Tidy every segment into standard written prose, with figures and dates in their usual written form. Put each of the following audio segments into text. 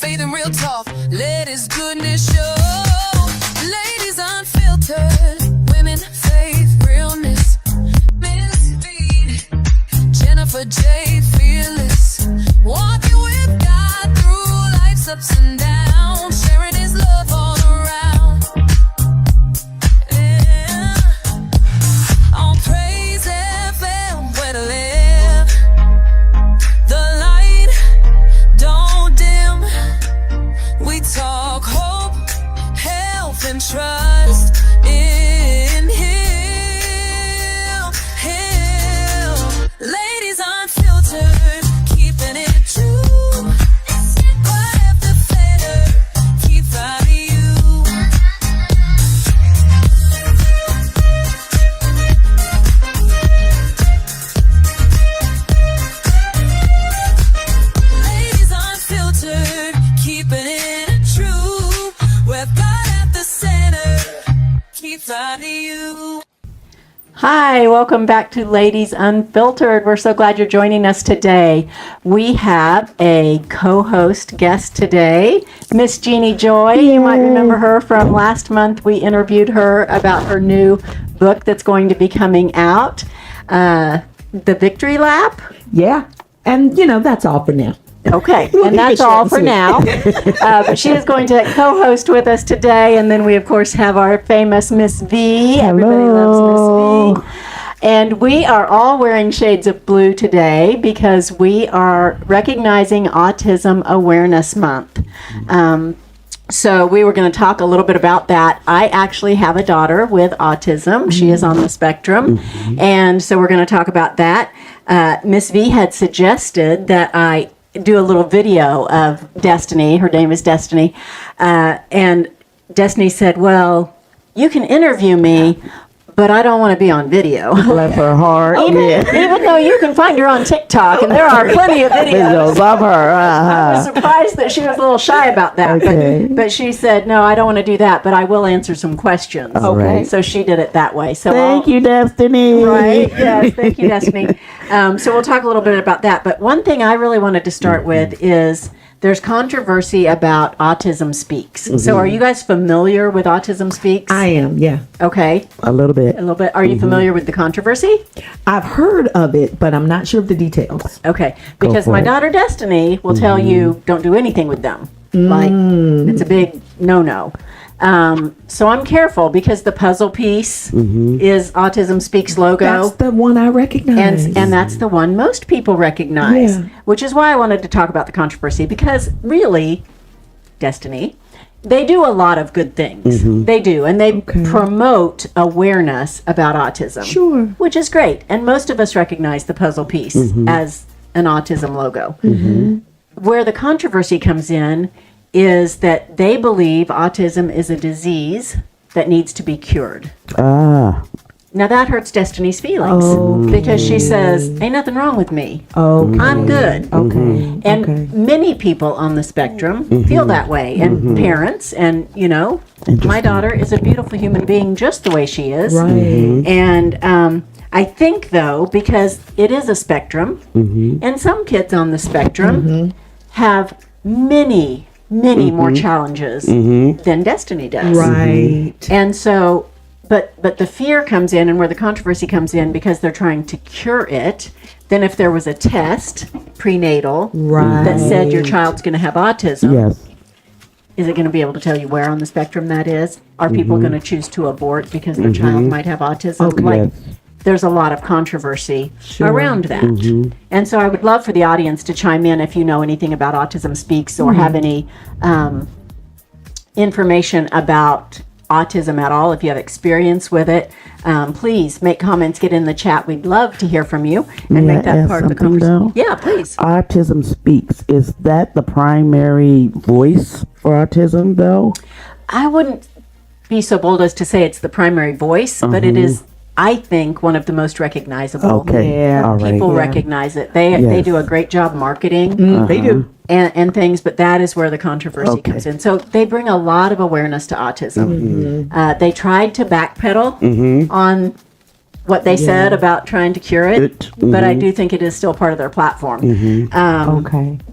faith and real talk. Let his goodness show. Ladies unfiltered, women, faith, realness. Miss Beat, Jennifer Jaye, fearless. Walking with God through life's ups and downs, sharing his love all around. Yeah. On Praise FM, where to live. The light don't dim. We talk hope, health, and trust in Him. Ladies unfiltered, keeping it true. Right after failure, keep fighting you. Ladies unfiltered, keeping it true. With God at the center, keep fighting you. Hi, welcome back to Ladies Unfiltered. We're so glad you're joining us today. We have a co-host guest today, Miss Jeanne Joy. You might remember her from last month. We interviewed her about her new book that's going to be coming out, The Victory Lap. Yeah, and that's all for now. Okay, and that's all for now. But she is going to co-host with us today, and then we, of course, have our famous Miss V. Everybody loves Miss V. And we are all wearing shades of blue today because we are recognizing Autism Awareness Month. So we were going to talk a little bit about that. I actually have a daughter with autism. She is on the spectrum. And so we're going to talk about that. Miss V had suggested that I do a little video of Destiny. Her name is Destiny. And Destiny said, well, you can interview me, but I don't want to be on video. Bless her heart. Even though you can find her on TikTok, and there are plenty of videos. Love her. I was surprised that she was a little shy about that. Okay. But she said, no, I don't want to do that, but I will answer some questions. All right. So she did it that way. So Thank you, Destiny. Right. Yes. Thank you, Destiny. So we'll talk a little bit about that. But one thing I really wanted to start with is there's controversy about Autism Speaks. So are you guys familiar with Autism Speaks? I am, yeah. Okay. A little bit. A little bit. Are you familiar with the controversy? I've heard of it, but I'm not sure of the details. Okay. Because my daughter Destiny will tell you don't do anything with them. Like, it's a big no-no. So I'm careful because the puzzle piece is Autism Speaks logo. That's the one I recognize. And that's the one most people recognize, which is why I wanted to talk about the controversy, because really, Destiny, they do a lot of good things. They do, and they promote awareness about autism. Sure. Which is great, and most of us recognize the puzzle piece as an autism logo. Where the controversy comes in is that they believe autism is a disease that needs to be cured. Now that hurts Destiny's feelings because she says, ain't nothing wrong with me. I'm good. And many people on the spectrum feel that way, and parents, and my daughter is a beautiful human being just the way she is. Right. And I think, though, because it is a spectrum, and some kids on the spectrum have many more challenges than Destiny does. Right. And so, but the fear comes in, and where the controversy comes in, because they're trying to cure it. Then if there was a test prenatal that said your child's going to have autism, is it going to be able to tell you where on the spectrum that is? Are people going to choose to abort because their child might have autism? There's a lot of controversy around that. And so I would love for the audience to chime in if you know anything about Autism Speaks or have any information about autism at all. If you have experience with it, please make comments, get in the chat. We'd love to hear from you and make that part of the conversation. Yeah, please. Autism Speaks. Is that the primary voice for autism, though? I wouldn't be so bold as to say it's the primary voice, but it is, I think, one of the most recognizable. People recognize it. They do a great job marketing. They do. And things, but that is where the controversy comes in. So they bring a lot of awareness to autism. They tried to backpedal on what they said about trying to cure it, but I do think it is still part of their platform.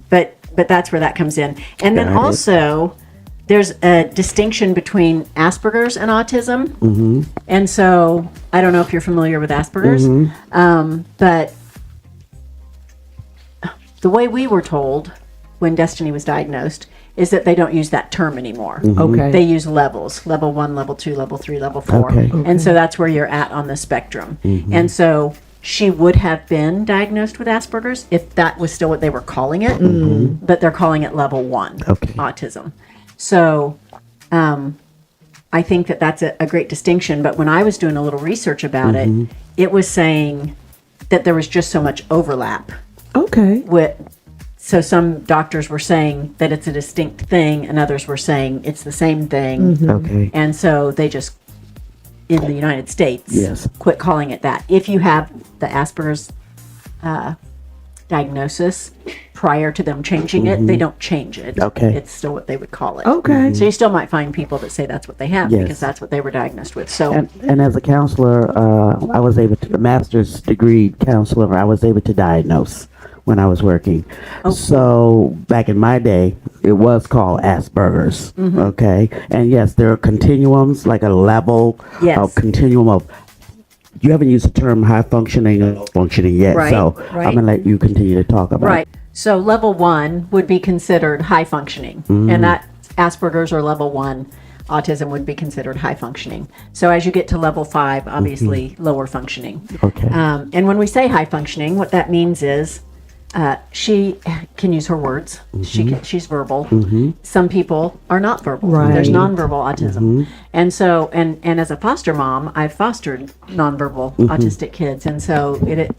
But but that's where that comes in. And then Got it. also, there's a distinction between Asperger's and autism. And so, I don't know if you're familiar with Asperger's, but the way we were told when Destiny was diagnosed is that they don't use that term anymore. Okay. They use levels, level 1, level 2, level 3, level 4. Okay. And so that's where you're at on the spectrum. And so she would have been diagnosed with Asperger's if that was still what they were calling it, but they're calling it level 1 Okay. autism. So I think that that's a great distinction. But when I was doing a little research about it, it was saying that there was just so much overlap Okay. with. So some doctors were saying that it's a distinct thing, and others were saying it's the same thing. Okay. And so they just, in the United States, Yes. quit calling it that. If you have the Asperger's diagnosis prior to them changing it, they don't change it. Okay. It's still what they would call it. Okay. So you still might find people that say that's what they have Yes. because that's what they were diagnosed with. So And as a counselor, I was able to, a master's degree counselor, I was able to diagnose when I was working. So back in my day, it was called Asperger's. Okay. And yes, there are continuums, like a level Yes. of continuum of, you haven't used the term high functioning or low functioning yet. Right, So right. I'm going to let you continue to talk about right. So level 1 would be considered high functioning, and that Asperger's or level 1 autism would be considered high functioning. So as you get to level 5, obviously lower functioning. Okay. And when we say high functioning, what that means is she can use her words. She's verbal. Some people are not verbal. Right. There's nonverbal autism. And so, and as a foster mom, I've fostered nonverbal autistic kids. And so it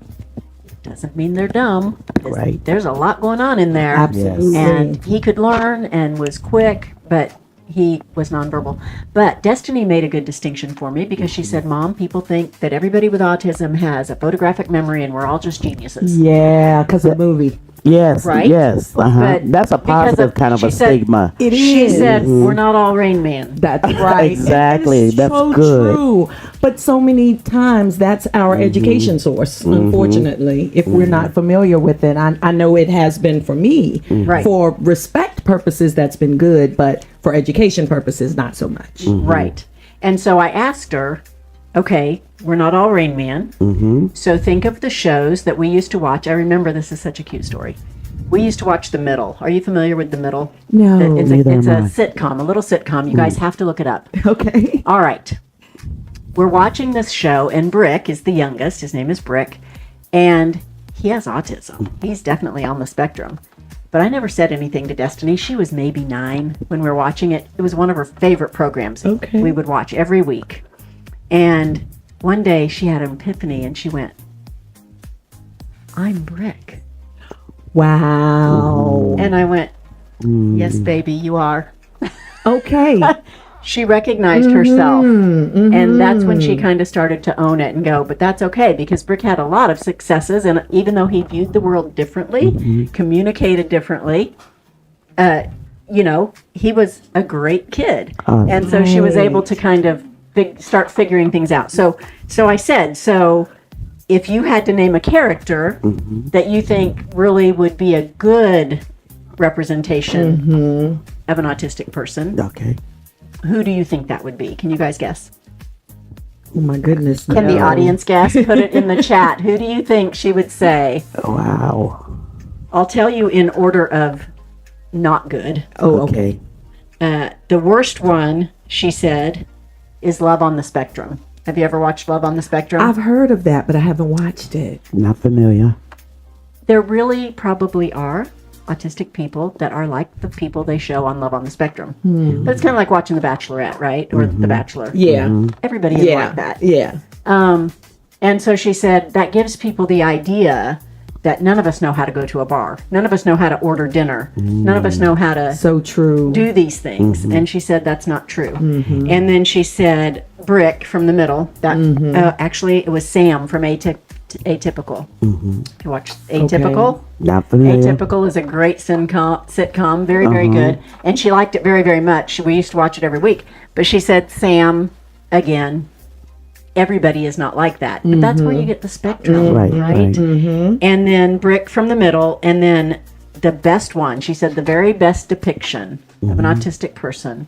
doesn't mean they're dumb. Right. There's a lot going on in there. Absolutely. And he could learn and was quick, but he was nonverbal. But Destiny made a good distinction for me because she said, Mom, people think that everybody with autism has a photographic memory and we're all just geniuses. Yeah, because of the movie. Yes. Right? Yes. But That's a because positive of- kind of she a said- stigma. It She is. said, we're not all Rain Man. That's right. Exactly. That is That's so good. true. But so many times that's our education source, unfortunately, if we're not familiar with it. I know it has been for me. Right. For respect purposes, that's been good, but for education purposes, not so much. Right. And so I asked her, okay, we're not all Rain Man. So think of the shows that we used to watch. I remember this is such a cute story. We used to watch The Middle. Are you familiar with The Middle? No. It's neither a am I. sitcom, a little sitcom. You guys have to look it up. Okay. All right. We're watching this show, and Brick is the youngest. His name is Brick, and he has autism. He's definitely on the spectrum. But I never said anything to Destiny. She was maybe 9 when we were watching it. It was one of her favorite programs. Okay. We would watch every week. And one day she had an epiphany, and she went, I'm Brick. Wow. And I went, yes, baby, you are. Okay. She recognized herself, and that's when she kind of started to own it and go, but that's okay, because Brick had a lot of successes, and even though he viewed the world differently, communicated differently, he was a great kid. And so she was able to kind of start figuring things out. So I said, so if you had to name a character that you think really would be a good representation of an autistic person, Okay. who do you think that would be? Can you guys guess? Oh my goodness. Can the no. audience guess? Put it in the chat. Who do you think she would say? Wow. I'll tell you in order of not good. Oh, okay. Okay. The worst one, she said, is Love on the Spectrum. Have you ever watched Love on the Spectrum? I've heard of that, but I haven't watched it. Not familiar. There really probably are autistic people that are like the people they show on Love on the Spectrum. But it's kind of like watching The Bachelorette, right? Or The Bachelor. Yeah. Everybody is Yeah. like that. Yeah. And so she said that gives people the idea that none of us know how to go to a bar. None of us know how to order dinner. None of us know how to So true. do these things. And she said that's not true. And then she said Brick from The Middle. That actually it was Sam from Atypical. You watched Atypical? Not familiar. Atypical is a great sitcom, very, very good. And she liked it very, very much. We used to watch it every week. But she said Sam, again, everybody is not like that. But that's where you get the spectrum, Right. right? And then Brick from The Middle, and then the best one. She said the very best depiction of an autistic person.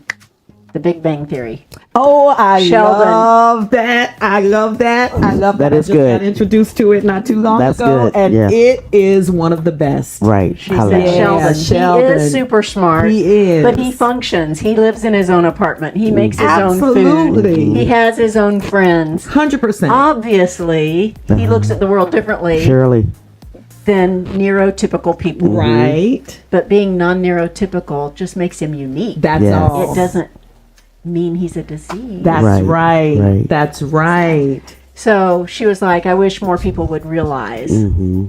The Big Bang Theory. Oh, I Sheldon. love that. I love that. I love that. That is I just good. got introduced to it not too long That's ago, good, and yeah. it is one of the best. Right. She I said like it. Sheldon. Sheldon. He is super smart. He is. But he functions. He lives in his own apartment. He makes his own Absolutely. food. He has his own friends. 100%. Obviously, he looks at the world differently Shirley. than neurotypical people. Right. But being non-neurotypical just makes him unique. That's Yes. all. It doesn't mean he's a disease. That's Right, right. right. That's right. So she was like, I wish more people would realize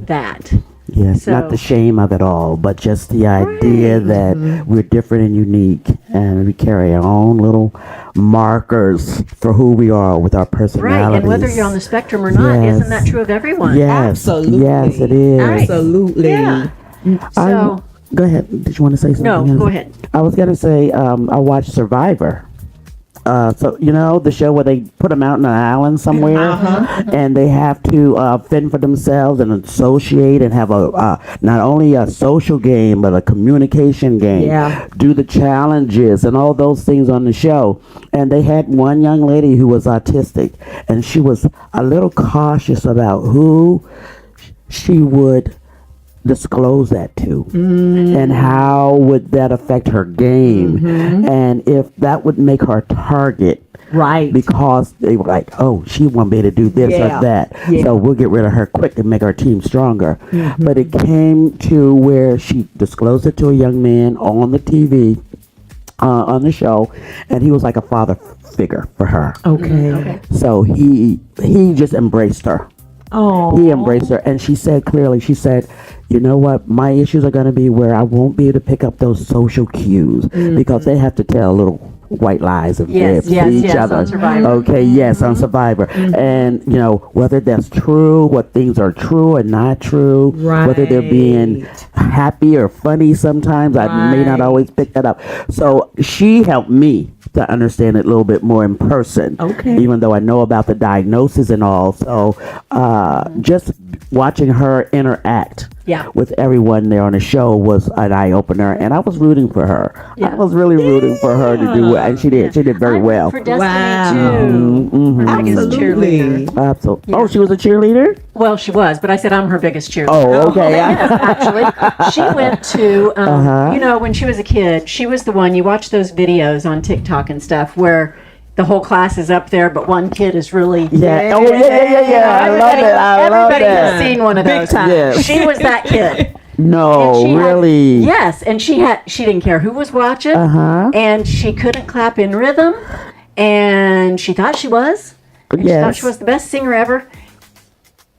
that. Yes, So- not the shame of it all, but just the idea that we're different and unique, and we carry our own little markers for who we are with our personalities. Right, and whether you're on the spectrum or not, Yes. isn't that true of everyone? Yes, Absolutely. yes, it is. Absolutely. Yeah. So, Go ahead. Did you want to say something? no, else? go ahead. I was gonna say I watched Survivor. So you know the show where they put them out on an island somewhere, and they have to fend for themselves and associate and have a not only a social game but a communication game. Yeah. Do the challenges and all those things on the show. And they had one young lady who was autistic, and she was a little cautious about who she would disclose that to and how would that affect her game and if that would make her target, Right. because they were like, oh, she won't be able to do this Yeah. or that, Yeah. so we'll get rid of her quick and make our team stronger. But it came to where she disclosed it to a young man on the TV, on the show, and he was like a father figure for her. Okay. So he just embraced her. Oh. He embraced her, and she said clearly, she said, you know what, my issues are going to be where I won't be able to pick up those social cues because they have to tell little white lies and Yes, fibs yes, to each yes, other. on Survivor. Okay, yes, on Survivor. And, you know, whether that's true, what things are true and not true, whether they're being happy or funny sometimes, I may not Right. always pick that up. So she helped me to understand it a little bit more in person. Okay. Even though I know about the diagnosis and all. So just watching her interact Yeah. with everyone there on the show was an eye opener, and I was rooting for her. Yeah. I was really rooting for her to do well, and she did. She did very I root well. For Destiny Wow. too. Her biggest Absolutely. cheerleader. Absolutely. Oh, she was a cheerleader? Well, she was, but I said I'm her biggest cheerleader. Oh, okay. Yes, actually, she went to, you know, when she was a kid, she was the one, you watch those videos on TikTok and stuff where the whole class is up there, but one kid is really. Yeah. Oh, yeah. I love it. I love Everybody has that. seen one of Big those. time. Yeah. She was that kid. No, And she had- really. yes, and she didn't care who was watching, and she couldn't clap in rhythm, and she thought she was. And she thought Yes. she was the best singer ever.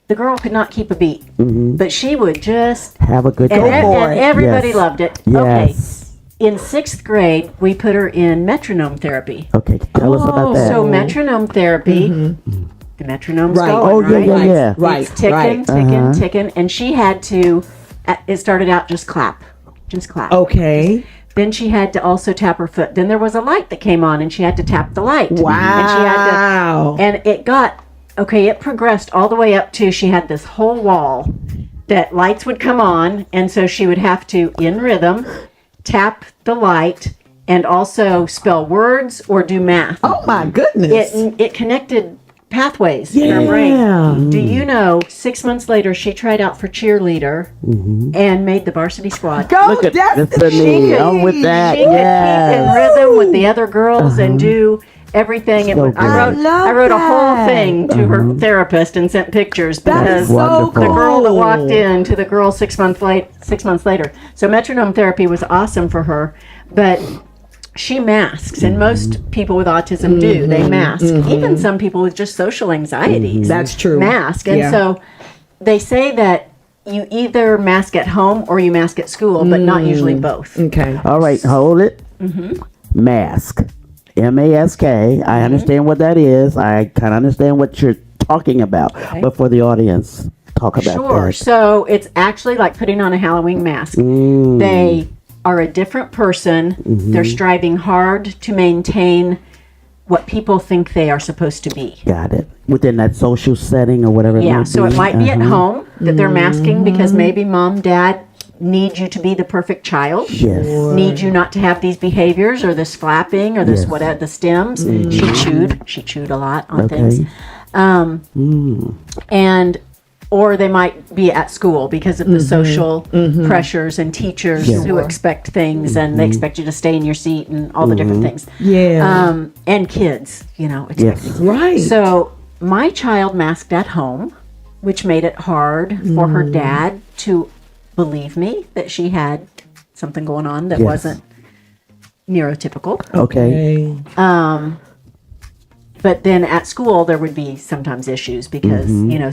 The girl could not keep a beat, but she would just. Have a good And, time. for it. everybody Yes. loved it. Yes. Okay, in 6th grade, we put her in metronome therapy. Okay, tell us about that. So metronome therapy, the metronome's Right. going, Oh, yeah, right? yeah, yeah. Right. It's ticking, Right. ticking, ticking, and she had to. It started out just clap, Okay. Then she had to also tap her foot. Then there was a light that came on, and she had to tap the light. Wow. And she had to, and it got okay. It progressed all the way up to she had this whole wall that lights would come on, and so she would have to, in rhythm, tap the light and also spell words or do math. Oh my goodness. It connected pathways in her brain. Do you know, 6 months later, she tried out for cheerleader and made the varsity squad. Go Look at Destiny. Destiny. I'm with that. She could keep in Yes. rhythm with the other girls and do everything. So And I good. I wrote a whole that. thing to her therapist and sent pictures That because is so Wonderful. cool. the girl that walked in to the girl 6 months later. So metronome therapy was awesome for her, but she masks, and most people with autism do. They mask. Even some people with just social anxieties. That's true. Mask. And Yeah. so they say that you either mask at home or you mask at school, but not usually both. Okay. All right, hold it. Mask. M-A-S-K. I understand what that is. I kind of understand what you're talking about. But for the audience, talk about Sure. that. So it's actually like putting on a Halloween mask. They are a different person. They're striving hard to maintain what people think they are supposed to be. Got it. Within that social setting or whatever. Yeah, so it might be at home that they're masking because maybe mom, dad need you to be the perfect child. Yes. Need you not to have these behaviors or this flapping or this Yes. whatever, the stems. She chewed a lot on Okay. things. And or they might be at school because of the social pressures and teachers who expect things and they expect you to stay in your seat and all the different things. Yeah. And kids, expecting. Yes. Right. So my child masked at home, which made it hard for her dad to believe me that she had something going on that Yes. wasn't neurotypical. Okay. But then at school, there would be sometimes issues because,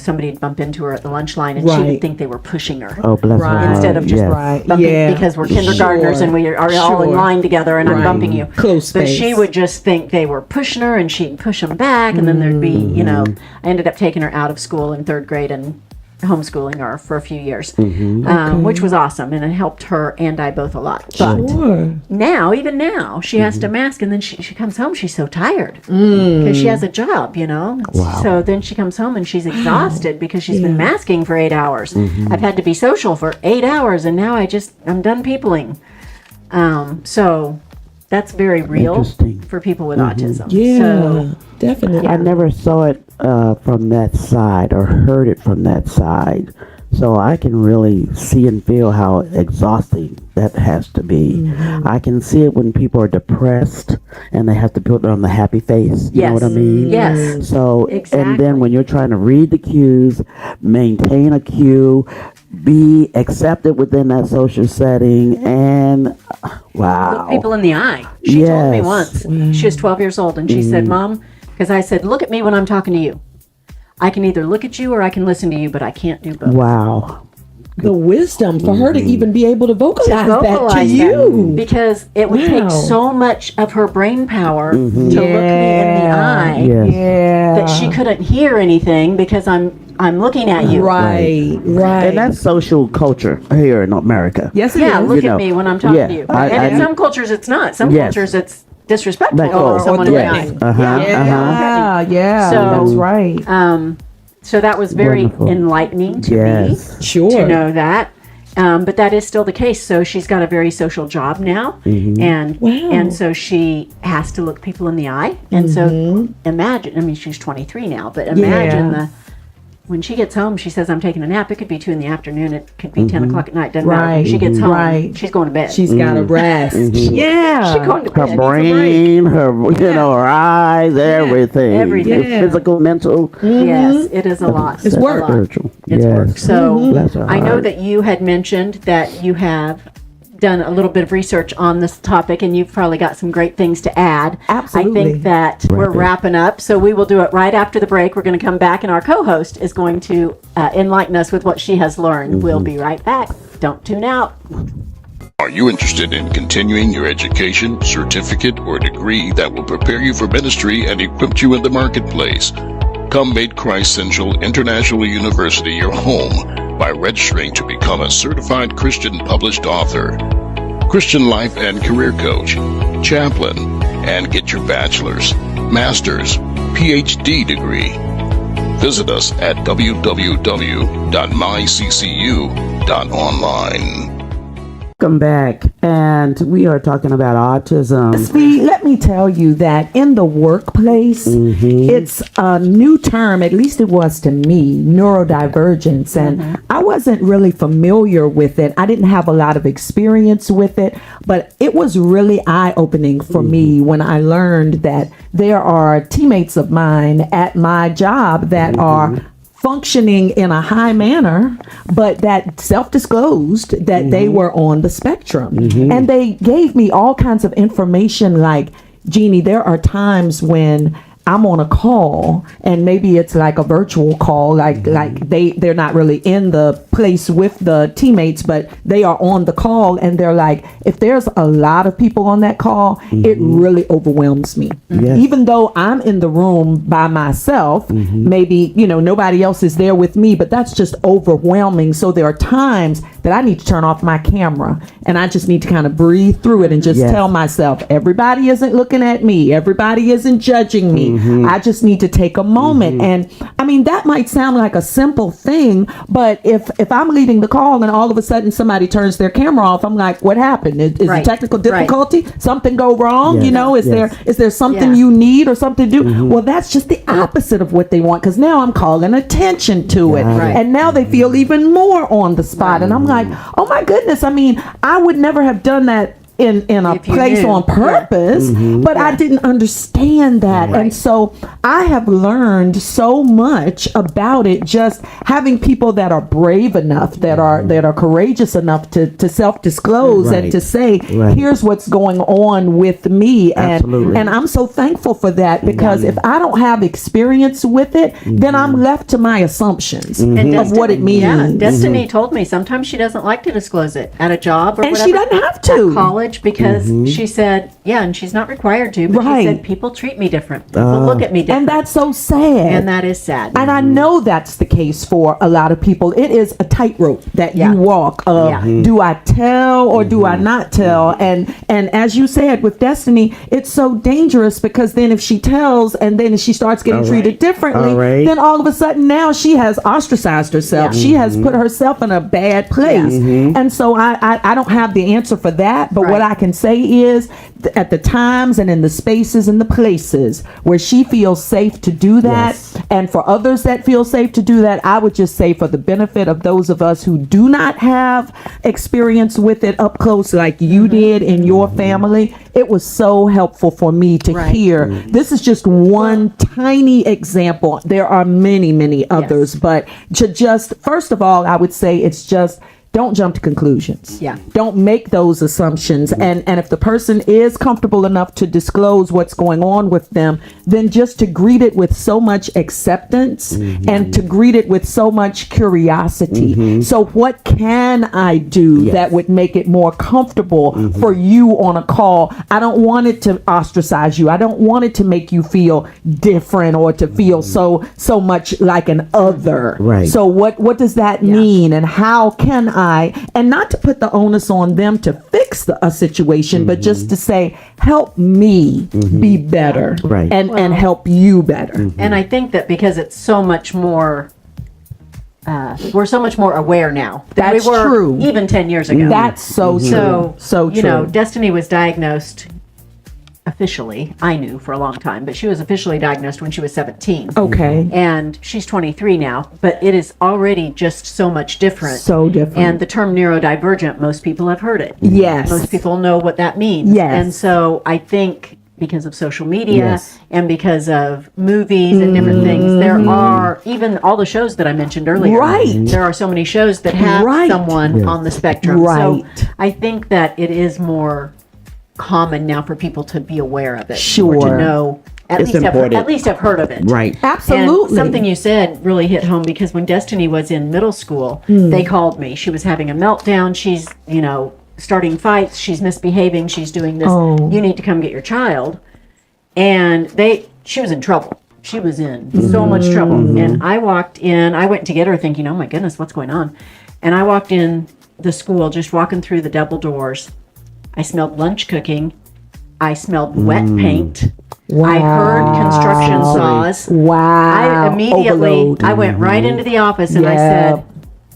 somebody'd bump into her at the lunch line and she Right. would think they were pushing her. Oh, bless Right. her heart. Instead of just Yes. Right. bumping Yeah. because we're kindergartners Sure. and we are all in Sure. line together and I'm Right. bumping you. Close But space. she would just think they were pushing her and she'd push them back and then there'd be, I ended up taking her out of school in 3rd grade and homeschooling her for a few years, which was awesome and it helped her and I both a lot. But Sure. even now, she has to mask and then she comes home, she's so tired because she has a job, Wow. So then she comes home and she's exhausted because she's been masking for 8 hours. I've had to be social for 8 hours and now I'm done peopling. So that's very real Interesting. for people with autism. Yeah. So, Definitely. I never saw it from that side or heard it from that side. So I can really see and feel how exhausting that has to be. I can see it when people are depressed and they have to put on the happy face. You know what I mean? Yes. So, Exactly. and then when you're trying to read the cues, maintain a cue, be accepted within that social setting, and wow. Look people in the eye. She told me Yes. once. She was 12 years old and she said, Mom, because I said, look at me when I'm talking to you. I can either look at you or I can listen to you, but I can't do both. Wow. The wisdom for her to even be able to vocalize, that to Vocalize you. that because it would take Wow. so much of her brain power to look me in the eye Yes. Yeah. that she couldn't hear anything because I'm looking at you. Right. Right. And that's social culture here in America. Yes, it Yeah, is. look You at know, me when I'm talking yeah, to you. I- And in I- some cultures it's not. Some Yes. cultures it's disrespectful Like, to look oh, someone in the yes. eye. Yeah. Yeah. So- That's right. So that was very Wonderful. enlightening to me. Yes. Sure. To know that. But that is still the case. So she's got a very social job now, and Wow. and so she has to look people in the eye. And so imagine. I mean, she's 23 now, but imagine Yeah. when she gets home, she says, "I'm taking a nap." It could be 2 PM. It could be 10 o'clock at night. Doesn't matter. When Right. she gets home, Right. she's going to bed. She's got to rest. Yeah. She's going to Her bed. brain, her eyes, everything. everything. It's physical, mental. Yes, it is a lot. It's a work. lot. Spiritual. It's yes. work. So Bless her I know heart. that you had mentioned that you have done a little bit of research on this topic and you've probably got some great things to add. Absolutely. I think that we're wrapping up, so we will do it right after the break. We're going to come back and our co-host is going to enlighten us with what she has learned. We'll be right back. Don't tune out. Are you interested in continuing your education, certificate, or degree that will prepare you for ministry and equip you in the marketplace? Come make Christ Central International University your home by registering to become a certified Christian published author, Christian life and career coach, chaplain, and get your bachelor's, master's, PhD degree. Visit us at www.myccu.online. Welcome back, and we are talking about autism. See, let me tell you that in the workplace, it's a new term, at least it was to me, neurodivergence. And I wasn't really familiar with it. I didn't have a lot of experience with it, but it was really eye-opening for me when I learned that there are teammates of mine at my job that are functioning in a high manner, but that self-disclosed that they were on the spectrum. And they gave me all kinds of information like, Jeannie, there are times when I'm on a call and maybe it's like a virtual call, like they're not really in the place with the teammates, but they are on the call and they're like, if there's a lot of people on that call, it really overwhelms me. Yes. Even though I'm in the room by myself, maybe, nobody else is there with me, but that's just overwhelming. So there are times that I need to turn off my camera and I just need to kind of breathe through it and just Yes. tell myself, everybody isn't looking at me. Everybody isn't judging me. I just need to take a moment. And I mean, that might sound like a simple thing, but if I'm leading the call and all of a sudden somebody turns their camera off, I'm like, what happened? Is a technical difficulty? Something go wrong? Yes. You know, is there something you need or something to do? Well, that's just the opposite of what they want, because now I'm calling attention to it. And now they feel even more on the spot. And I'm like, oh my goodness. I mean, I would never have done that in a place on purpose, but I didn't understand that. And so I have learned so much about it, just having people that are brave enough, that are courageous enough to self-disclose and to say, here's what's going on with me. And I'm so thankful for that, because if I don't have experience with it, then I'm left to my assumptions of what it means. Yeah, Destiny told me sometimes she doesn't like to disclose it at a job or And whatever. she doesn't have to. At college, because she said, and she's not required to, but she said, people treat me different. People look at me different. And that's so sad. And that is sad. And I know that's the case for a lot of people. It is a tightrope that you walk of, do I tell or do I not tell? And as you said with Destiny, it's so dangerous, because then if she tells and then she starts getting treated differently, then all of a sudden now she has ostracized herself. She has put herself in a bad place. And so I don't have the answer for that, but what I can say is, at the times and in the spaces and the places where she feels safe to do that, and for others that feel safe to do that, I would just say, for the benefit of those of us who do not have experience with it up close like you did in your family, it was so helpful for me to hear. This is just one tiny example. There are many, many others, but to just, first of all, I would say it's just, don't jump to conclusions. Don't make those assumptions. And if the person is comfortable enough to disclose what's going on with them, then just to greet it with so much acceptance and to greet it with so much curiosity. So what can I do that would make it more comfortable for you on a call? I don't want it to ostracize you. I don't want it to make you feel different or to feel so much like an other. So what does that mean? And how can I, and not to put the onus on them to fix a situation, but just to say, help me be better and help you better. And I think that because it's so much more, we're so much more aware now than we were true. even 10 years ago. That's so true. So true. You know, Destiny was diagnosed officially, I knew for a long time, but she was officially diagnosed when she was 17. Okay. And she's 23 now, but it is already just so much different. So different. And the term neurodivergent, most people have heard it. Yes. Most people know what that means. Yes. And so I think because of social media and because of movies and different things, there are even all the shows that I mentioned earlier. There are so many shows that have someone on the spectrum. So I think that it is more common now for people to be aware of it, or to know, at least have heard of it. Absolutely. And something you said really hit home, because when Destiny was in middle school, they called me. She was having a meltdown. She's, starting fights. She's misbehaving. She's doing this. You need to come get your child. And she was in trouble. She was in so much trouble. And I walked in. I went to get her thinking, oh my goodness, what's going on? And I walked in the school, just walking through the double doors. I smelled lunch cooking. I smelled wet paint. I heard construction saws. I immediately, I went right into the office and I said,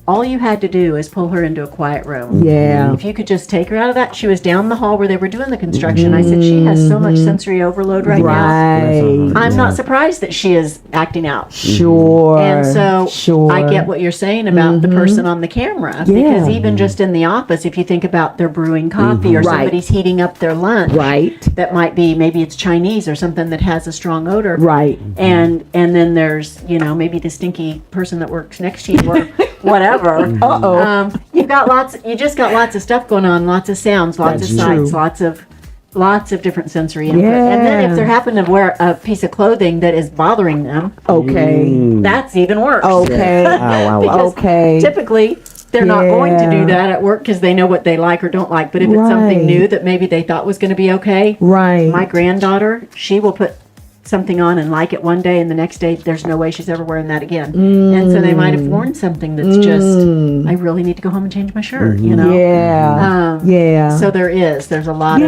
all you had to do is pull her into a quiet room. If you could just take her out of that. She was down the hall where they were doing the construction. I said, she has so much sensory overload right now. I'm not surprised that she is acting out. And so I get what you're saying about the person on the camera. Because even just in the office, if you think about they're brewing coffee or somebody's heating up their lunch. That might be, maybe it's Chinese or something that has a strong odor. And then there's, maybe the stinky person that works next to you or whatever. You just got lots of stuff going on, lots of sounds, lots of sights, lots of different sensory input. And then if they happen to wear a piece of clothing that is bothering them, that's even worse. Because typically they're not going to do that at work because they know what they like or don't like. But if it's something new that maybe they thought was going to be okay, my granddaughter, she will put something on and like it one day, and the next day there's no way she's ever wearing that again. And so they might have worn something that's just, I really need to go home and change my shirt, So there's a lot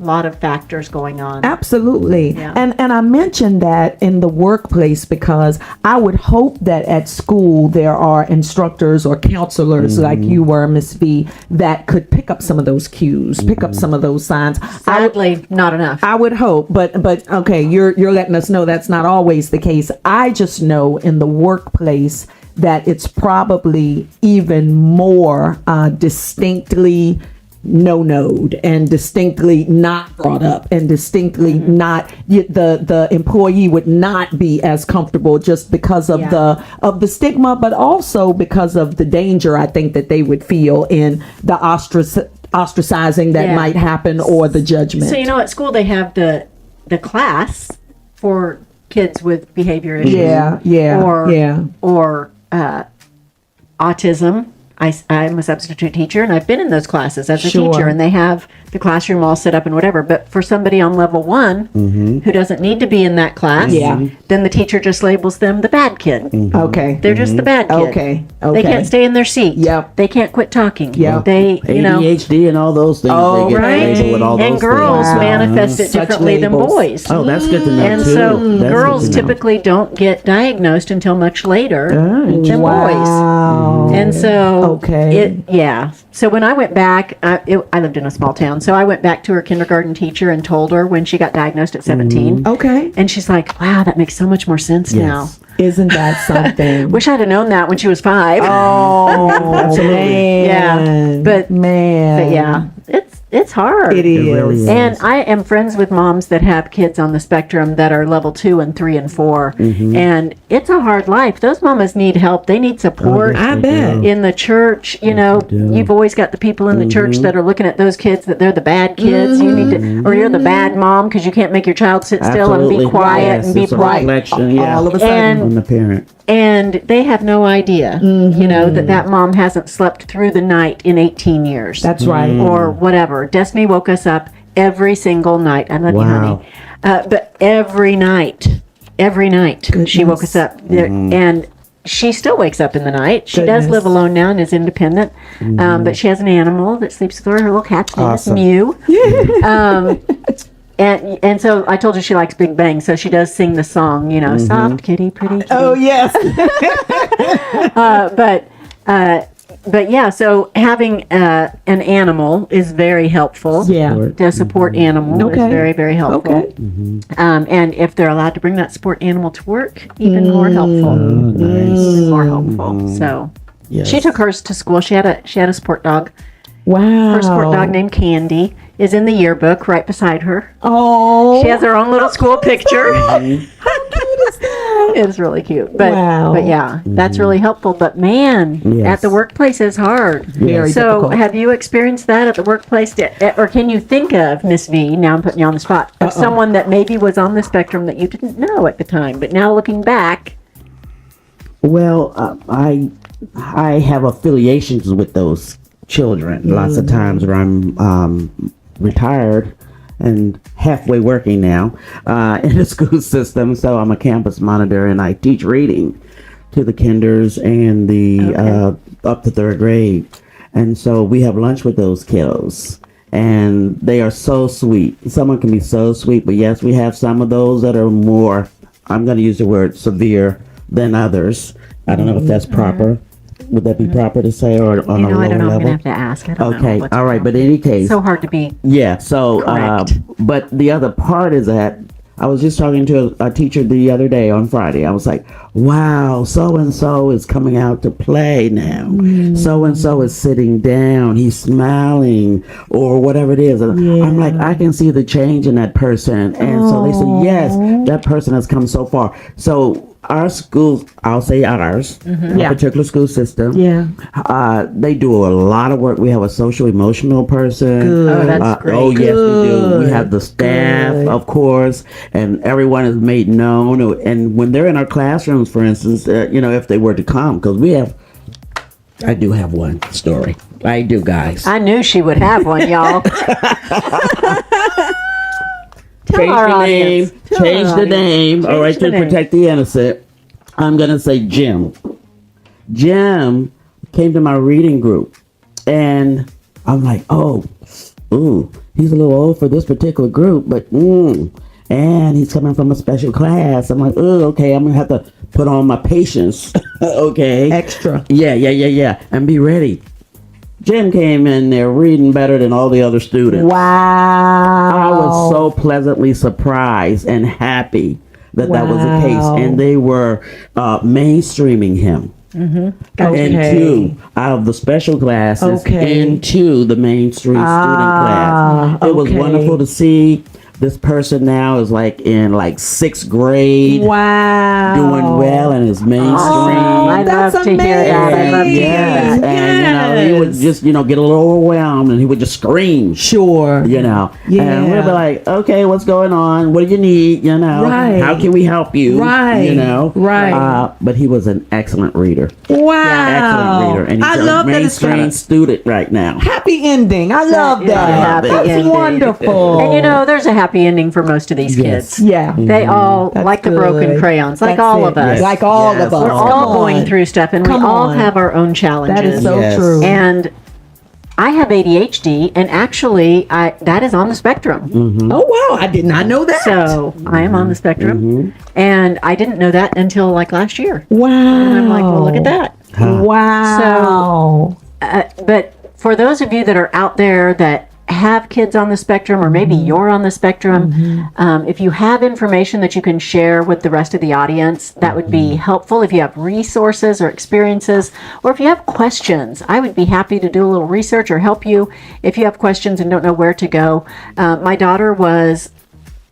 lot of factors going on. Absolutely. Yeah. And I mentioned that in the workplace because I would hope that at school there are instructors or counselors like you were, Miss V, that could pick up some of those cues, pick up some of those signs. Sadly, not enough. I would hope, but okay, you're letting us know that's not always the case. I just know in the workplace that it's probably even more distinctly no-node and distinctly not brought up and distinctly not the employee would not be as comfortable just because of the stigma, but also because of the danger I think that they would feel in the ostracizing that might happen or the judgment. So at school they have the class for kids with behavior issues. Or autism. I'm a substitute teacher, and I've been in those classes as a teacher, and they have the classroom all set up and whatever. But for somebody on level 1 who doesn't need to be in that class, then the teacher just labels them the bad kid. Okay. They're just the bad kid. Okay. They can't stay in their seat. Yep. They can't quit talking. Yep. They, ADHD and all those things. Oh, they get right. labeled with all those And girls things. manifest it Such differently than labels. boys. Oh, that's good to know And too. so That's good girls to know. typically don't get diagnosed until much later than boys. Wow. And so, Okay. So when I went back, I lived in a small town, so I went back to her kindergarten teacher and told her when she got diagnosed at 17. Okay. And she's like, wow, that makes so much more sense now. Isn't that something? Wish I'd have known that when she was 5. Oh, man. Yeah. But yeah, it's hard. It is. really is. And I am friends with moms that have kids on the spectrum that are level 2 and 3 and 4. And it's a hard life. Those mamas need help. They need support. I bet. In the church, you've always got the people in the church that are looking at those kids that they're the bad kids. You need to, or you're the bad mom because you can't make your child sit still and be quiet Yes, and be it's a polite. reflection, All of a sudden. on the parent. And they have no idea, that mom hasn't slept through the night in 18 years. That's right. Or whatever. Destiny woke us up every single night. I love you, honey. But every night, she woke us up. And she still wakes up in the night. She does live alone now and is independent. But she has an animal that sleeps with her. Her little cat's name is Mew. And so I told her she likes Big Bang, so she does sing the song, soft kitty, pretty kitty. Oh, yes. But yeah, so having an animal is very helpful. Yeah. To support animal is very, very helpful. Okay. And if they're allowed to bring that support animal to work, even more helpful. Even more helpful. So she took hers to school. She had a sport dog. Wow. Her sport dog named Candy is in the yearbook right beside her. Oh. She has her own little school picture. How cute is that? It's really cute. But Wow. but yeah, that's really helpful. But man, at the workplace is hard. Very So difficult. have you experienced that at the workplace? Or can you think of, Miss V, now I'm putting you on the spot, of someone that maybe was on the spectrum that you didn't know at the time, but now looking back? Well, I have affiliations with those children. Lots of times where I'm retired and halfway working now in the school system. So I'm a campus monitor and I teach reading to the kinders and the up to 3rd grade. And so we have lunch with those kiddos. And they are so sweet. Someone can be so sweet, but yes, we have some of those that are more, I'm going to use the word severe than others. I don't know if that's proper. Would that be proper to say, or on a lower I don't know. level? I'm gonna have to ask. I don't know. Okay, what's all right, wrong. but in any case, So hard to be. yeah. So, Correct. but the other part is that I was just talking to a teacher the other day on Friday. I was like, "Wow, so and so is coming out to play now. So and so is sitting down. He's smiling, or whatever it is." And I'm like, I can see the change in that person. And so they said, "Yes, that person has come so far." So our schools, I'll say ours, a particular school system. They do a lot of work. We have a social emotional person. Oh, that's great. Oh, yes, we do. We have the staff, of course, and everyone is made known. And when they're in our classrooms, for instance, if they were to come, because I do have one story. I do, guys. I knew she would have one, y'all. Change our the audience. name. Tell Change our the audience. name. All right, Change the to name. protect the innocent. I'm gonna say Jim. Jim came to my reading group, and I'm like, ooh, he's a little old for this particular group, but and he's coming from a special class. I'm like, oh, okay, I'm gonna have to put on my patience. Okay, Extra. Yeah, and be ready. Jim came in there reading better than all the other students. Wow. I was so pleasantly surprised and happy that was the case, and they were mainstreaming him. Into out of the special classes into the mainstream student class. It was wonderful to see. This person now is like in like 6th grade. Wow. Doing well and is mainstream. I love to hear that. I love to hear that. And he would just, get a little overwhelmed and he would just scream. Sure. And we'll be like, okay, what's going on? What do you need? Right. How can we help you? Right. Right. But he was an excellent reader. Wow. Excellent reader. And I he's love a that it's got mainstream student right now. happy ending. I love is a that. happy That's ending. wonderful. And there's a happy ending for most of these kids. Yeah. They all, That's like the broken good. crayons, like That's all it. of us. Yes. Like all Yes. of us. We're all Come going on. through stuff, and Come we all on. have our own challenges. That is so Yes. true. And I have ADHD, and actually, that is on the spectrum. Oh wow, I did not know that. So I am on the spectrum, and I didn't know that until like last year. wow. And I'm like, well, look at that. Wow. But for those of you that are out there that have kids on the spectrum, or maybe you're on the spectrum, if you have information that you can share with the rest of the audience, that would be helpful. If you have resources or experiences, or if you have questions, I would be happy to do a little research or help you if you have questions and don't know where to go. My daughter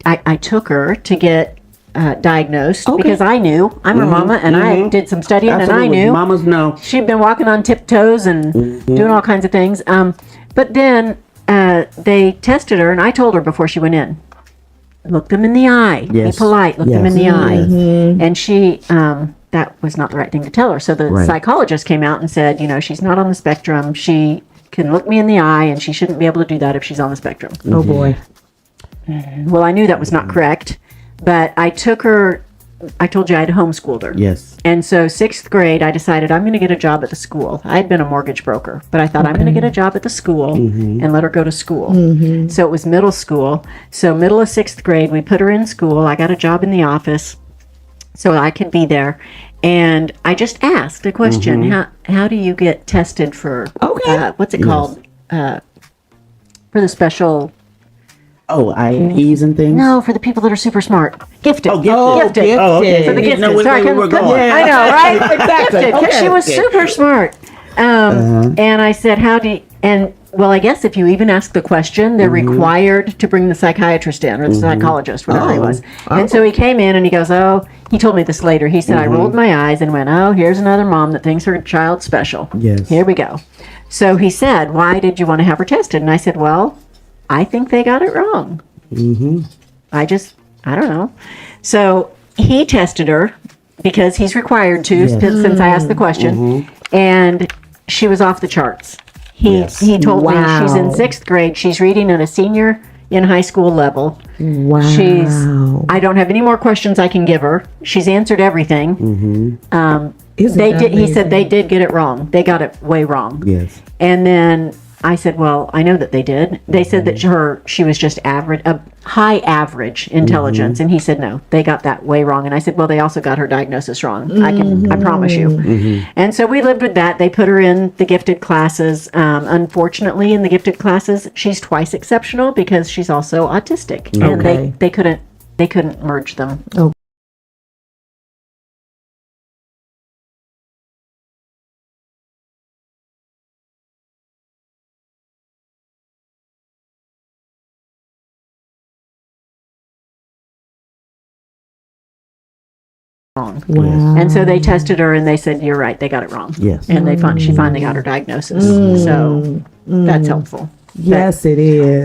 I took her to get diagnosed because I knew. I'm her mama, and I did some studying, Absolutely. and I knew. Mamas know. She'd been walking on tiptoes and doing all kinds of things. But then they tested her, and I told her before she went in, look them in the eye. Yes. Be polite. Look them in Yes. the eye. And she, that was not the right thing to tell her. So the psychologist came out and said, she's not on the spectrum. She can look me in the eye, and she shouldn't be able to do that if she's on the spectrum. Oh boy. Well, I knew that was not correct, but I took her. I told you I had homeschooled her. Yes. And so 6th grade, I decided I'm going to get a job at the school. I had been a mortgage broker, but I thought I'm going to get a job at the school and let her go to school. So it was middle school. So middle of 6th grade, we put her in school. I got a job in the office so I could be there. And I just asked a question. How do you get tested for, what's it called? For the special... Oh, IEPs and things? No, for the people that are super smart. Gifted. Oh, gifted. Gifted. Oh, okay. For the Didn't know gifted. which So I way we can were put- going. I know, right? Exactly. Gifted, 'cause she was super smart. And I said, well, I guess if you even ask the question, they're required to bring the psychiatrist in, or the psychologist, whatever he was. And so he came in and he goes, he told me this later. He said, I rolled my eyes and went, here's another mom that thinks her child's special. Yes. Here we go. So he said, why did you want to have her tested? And I said, well, I think they got it wrong. I don't know. So he tested her because he's required to since I asked the question, and she was off the charts. He told me she's in 6th grade. She's reading at a senior in high school level. Wow. I don't have any more questions I can give her. She's answered everything. He said they did get it wrong. They got it way wrong. Yes. And then I said, well, I know that they did. They said that she was just average, a high average intelligence. And he said, no, they got that way wrong. And I said, well, they also got her diagnosis wrong. I promise you. And so we lived with that. They put her in the gifted classes. Unfortunately, in the gifted classes, she's twice exceptional because she's also autistic. And they couldn't merge them. Oh. Wow. And so they tested her and they said, you're right, they got it wrong. Yes. And she finally got her diagnosis. So that's helpful. Yes, it is.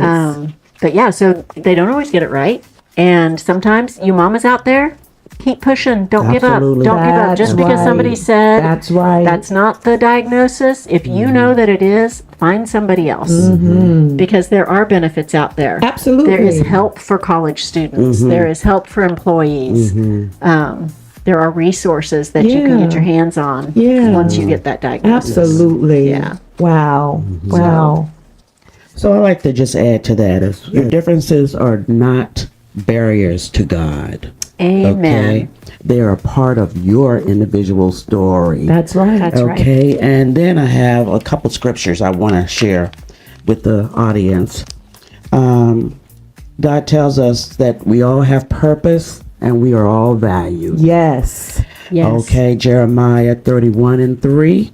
But yeah, so they don't always get it right. And sometimes you mamas out there, keep pushing. Don't give up. Don't Absolutely. give up. Just because somebody said That's right. that's not the diagnosis, if you know that it is, find somebody else. Because there are benefits out there. Absolutely. There is help for college students. There is help for employees. There are resources that you can get your hands on once you get that diagnosis. Absolutely. Yeah. Wow. Wow. So I like to just add to that is your differences are not barriers to God. Amen. Okay, they are a part of your individual story. That's right. That's right. Okay, and then I have a couple scriptures I want to share with the audience. God tells us that we all have purpose and we are all valued. Yes. Yes. Okay, Jeremiah 31:3.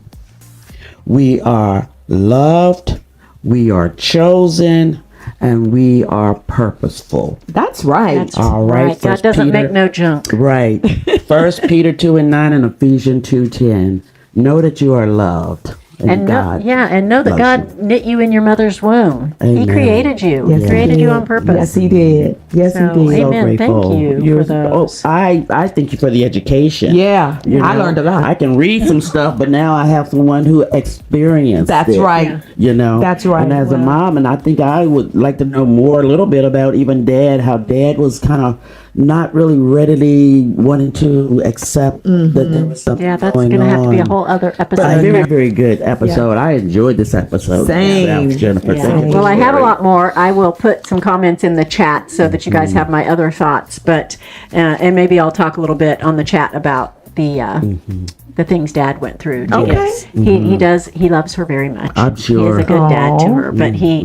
We are loved, we are chosen, and we are purposeful. That's right. That's All right, God First doesn't Peter- make no junk. Right. 1 Peter 2:9 and Ephesians 2:10. Know that you are loved. And God. know that loves God knit you in your mother's womb. He Amen. created you. Yes, He he created you did. on purpose. Yes, he did. Yes, So, he did. amen. Thank you for those. I thank you for the education. Yeah, You I know, learned a lot. I can read some stuff, but now I have someone who experienced That's it. right. Yeah. You know, That's right. And as a mom, and I think I would like to know more, a little bit about even Dad, how Dad was kind of not really readily wanting to accept that there was something Yeah, that's going going to on. have to be a whole other But episode. a very, very good episode. I enjoyed this episode. Same. myself, Jennifer. Yeah. Thank you Well, for I have a sharing. lot more. I will put some comments in the chat so that you guys have my other thoughts. But and maybe I'll talk a little bit on the chat about the things Dad went through. Okay. He does. He loves her very much. I'm sure. He is a good dad to Aw. her. But he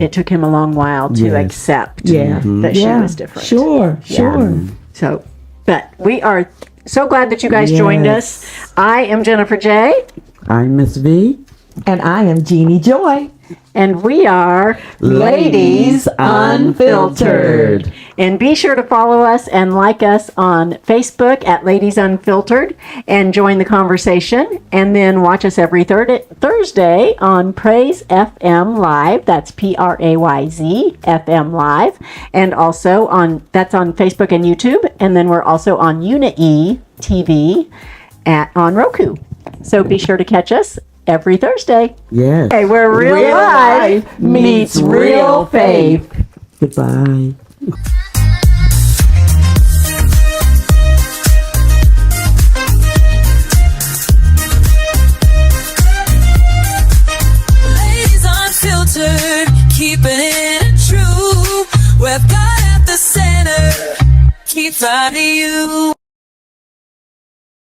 it took him a long while to Yes. accept Yeah. that Yeah. she was different. Sure. Sure. So, but we are so glad that you guys joined us. I am Jennifer Jaye. I'm Miss V. And I am Jeannie Joy. And we are Ladies Unfiltered. And be sure to follow us and like us on Facebook at Ladies Unfiltered and join the conversation. And then watch us every Thursday on Praise FM Live. That's PRAYZ FM Live. And also that's on Facebook and YouTube. And then we're also on Uni TV on ROKU. So be sure to catch us every Thursday. Yes. Hey, where real life meets real faith. Goodbye. Ladies Unfiltered, keeping it true. With God at the center, keep finding you.